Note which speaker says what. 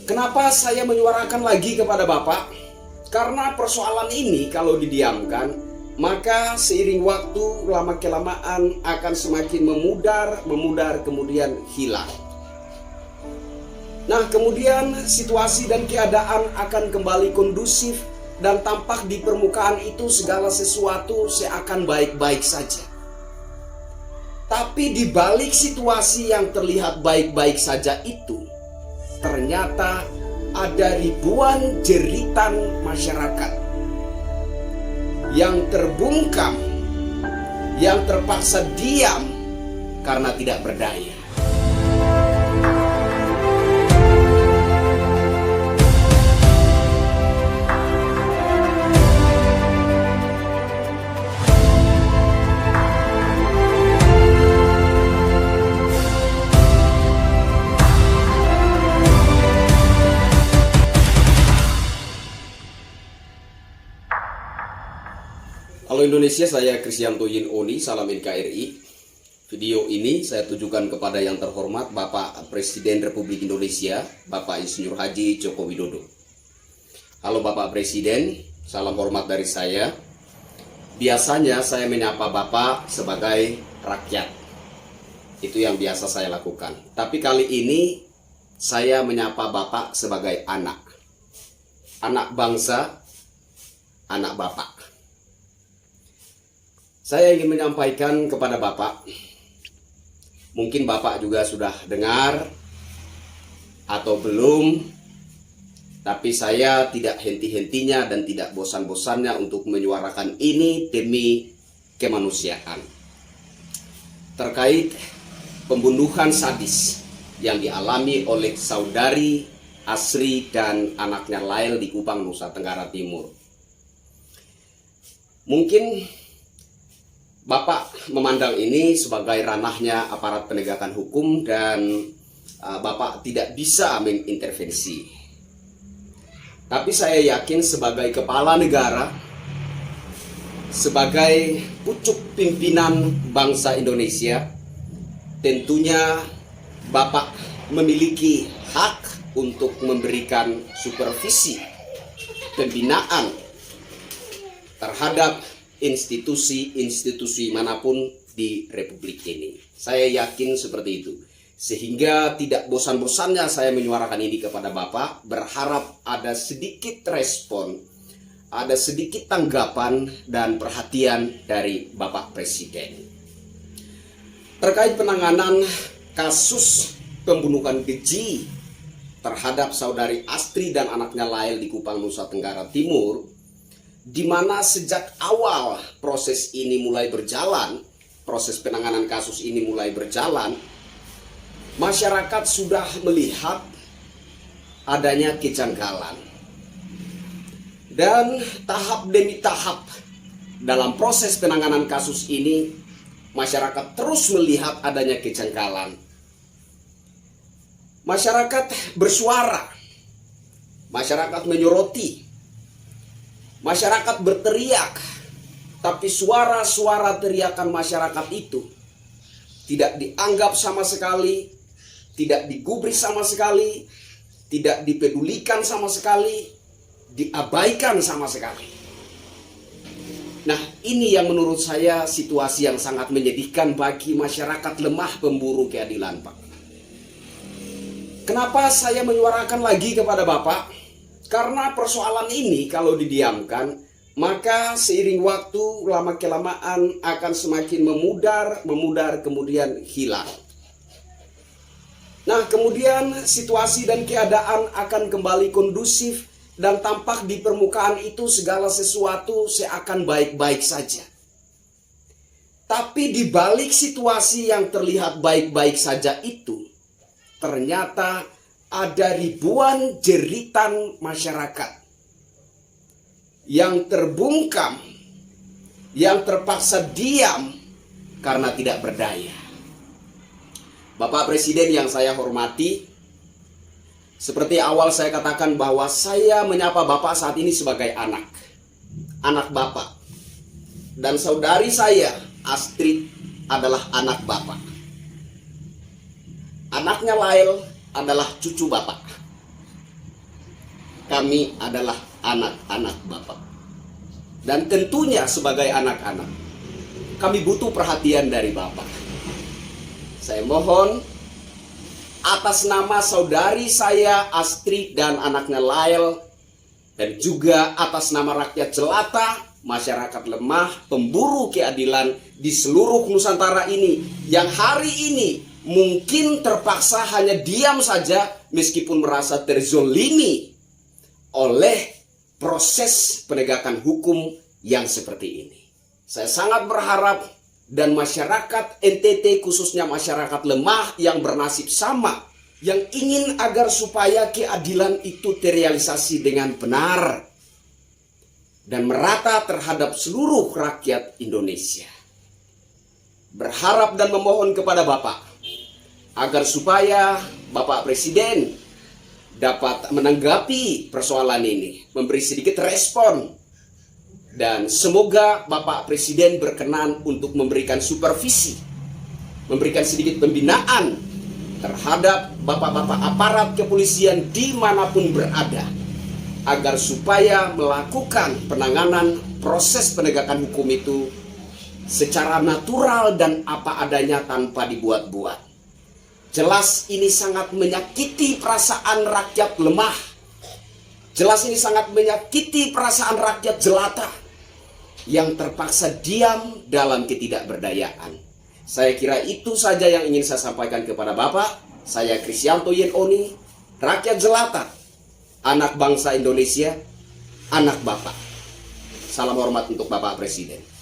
Speaker 1: Kenapa saya menyuarakan lagi kepada Bapak? Karena persoalan ini kalau didiamkan, maka seiring waktu lama-kelamaan akan semakin memudar kemudian hilang. Nah, kemudian situasi dan keadaan akan kembali kondusif dan tampak di permukaan itu segala sesuatu seakan baik-baik saja. Tapi di balik situasi yang terlihat baik-baik saja itu, ternyata ada ribuan jeritan masyarakat yang terbungkam, yang terpaksa diam karena tidak berdaya. Halo Indonesia, saya Kristianto Yinoni, salam NKRI. Video ini saya tujukan kepada yang terhormat Bapak Presiden Republik Indonesia, Bapak Insinyur Haji Joko Widodo. Halo Bapak Presiden, salam hormat dari saya. Biasanya saya menyapa Bapak sebagai rakyat. Itu yang biasa saya lakukan. Tapi kali ini saya menyapa Bapak sebagai anak. Anak bangsa, anak Bapak. Saya ingin menyampaikan kepada Bapak, mungkin Bapak juga sudah dengar atau belum, tapi saya tidak henti-hentinya dan tidak bosan-bosannya untuk menyuarakan ini demi kemanusiaan. Terkait pembunuhan sadis yang dialami oleh saudari Asri dan anaknya Lail di Kupang, Nusa Tenggara Timur. Mungkin Bapak memandang ini sebagai ranahnya aparat penegakan hukum dan Bapak tidak bisa mengintervensi. Tapi saya yakin sebagai kepala negara, sebagai pucuk pimpinan bangsa Indonesia, tentunya Bapak memiliki hak untuk memberikan supervisi pembinaan terhadap institusi-institusi manapun di Republik ini. Saya yakin seperti itu. Sehingga tidak bosan-bosannya saya menyuarakan ini kepada Bapak, berharap ada sedikit respon, ada sedikit tanggapan dan perhatian dari Bapak Presiden. Terkait penanganan kasus pembunuhan keji terhadap saudari Astri dan anaknya Lail di Kupang, Nusa Tenggara Timur, di mana sejak awal proses ini mulai berjalan, proses penanganan kasus ini mulai berjalan, masyarakat sudah melihat adanya kejanggalan. Dan tahap demi tahap dalam proses penanganan kasus ini, masyarakat terus melihat adanya kejanggalan. Masyarakat bersuara, masyarakat menyoroti, masyarakat berteriak, tapi suara-suara teriakan masyarakat itu tidak dianggap sama sekali, tidak digubris sama sekali, tidak dipedulikan sama sekali, diabaikan sama sekali. Nah, ini yang menurut saya situasi yang sangat menyedihkan bagi masyarakat lemah pemburu keadilan, Pak. Kenapa saya menyuarakan lagi kepada Bapak? Karena persoalan ini kalau didiamkan, maka seiring waktu lama-kelamaan akan semakin memudar kemudian hilang. Nah, kemudian situasi dan keadaan akan kembali kondusif dan tampak di permukaan itu segala sesuatu seakan baik-baik saja. Tapi di balik situasi yang terlihat baik-baik saja itu, ternyata ada ribuan jeritan masyarakat yang terbungkam, yang terpaksa diam karena tidak berdaya. Bapak Presiden yang saya hormati, seperti awal saya katakan bahwa saya menyapa Bapak saat ini sebagai anak Bapak. Dan saudari saya, Astrid, adalah anak Bapak. Anaknya Lail adalah cucu Bapak. kami adalah anak-anak Bapak. Dan tentunya sebagai anak-anak, kami butuh perhatian dari Bapak. Saya mohon atas nama saudari saya Astrid dan anaknya Lael, dan juga atas nama rakyat jelata, masyarakat lemah, pemburu keadilan di seluruh Nusantara ini, yang hari ini mungkin terpaksa hanya diam saja meskipun merasa terzolimi oleh proses penegakan hukum yang seperti ini. Saya sangat berharap dan masyarakat NTT, khususnya masyarakat lemah yang bernasib sama, yang ingin agar supaya keadilan itu terrealisasi dengan benar dan merata terhadap seluruh rakyat Indonesia, berharap dan memohon kepada Bapak agar supaya Bapak Presiden dapat menanggapi persoalan ini, memberi sedikit respon, dan semoga Bapak Presiden berkenan untuk memberikan supervisi, memberikan sedikit pembinaan terhadap bapak-bapak aparat kepolisian dimanapun berada, agar supaya melakukan penanganan proses penegakan hukum itu secara natural dan apa adanya tanpa dibuat-buat. Jelas ini sangat menyakiti perasaan rakyat lemah. Jelas ini sangat menyakiti perasaan rakyat jelata yang terpaksa diam dalam ketidakberdayaan. Saya kira itu saja yang ingin saya sampaikan kepada Bapak. Saya Krisyanto Yen Oni, rakyat jelata, anak bangsa Indonesia, anak Bapak. Salam hormat untuk Bapak Presiden.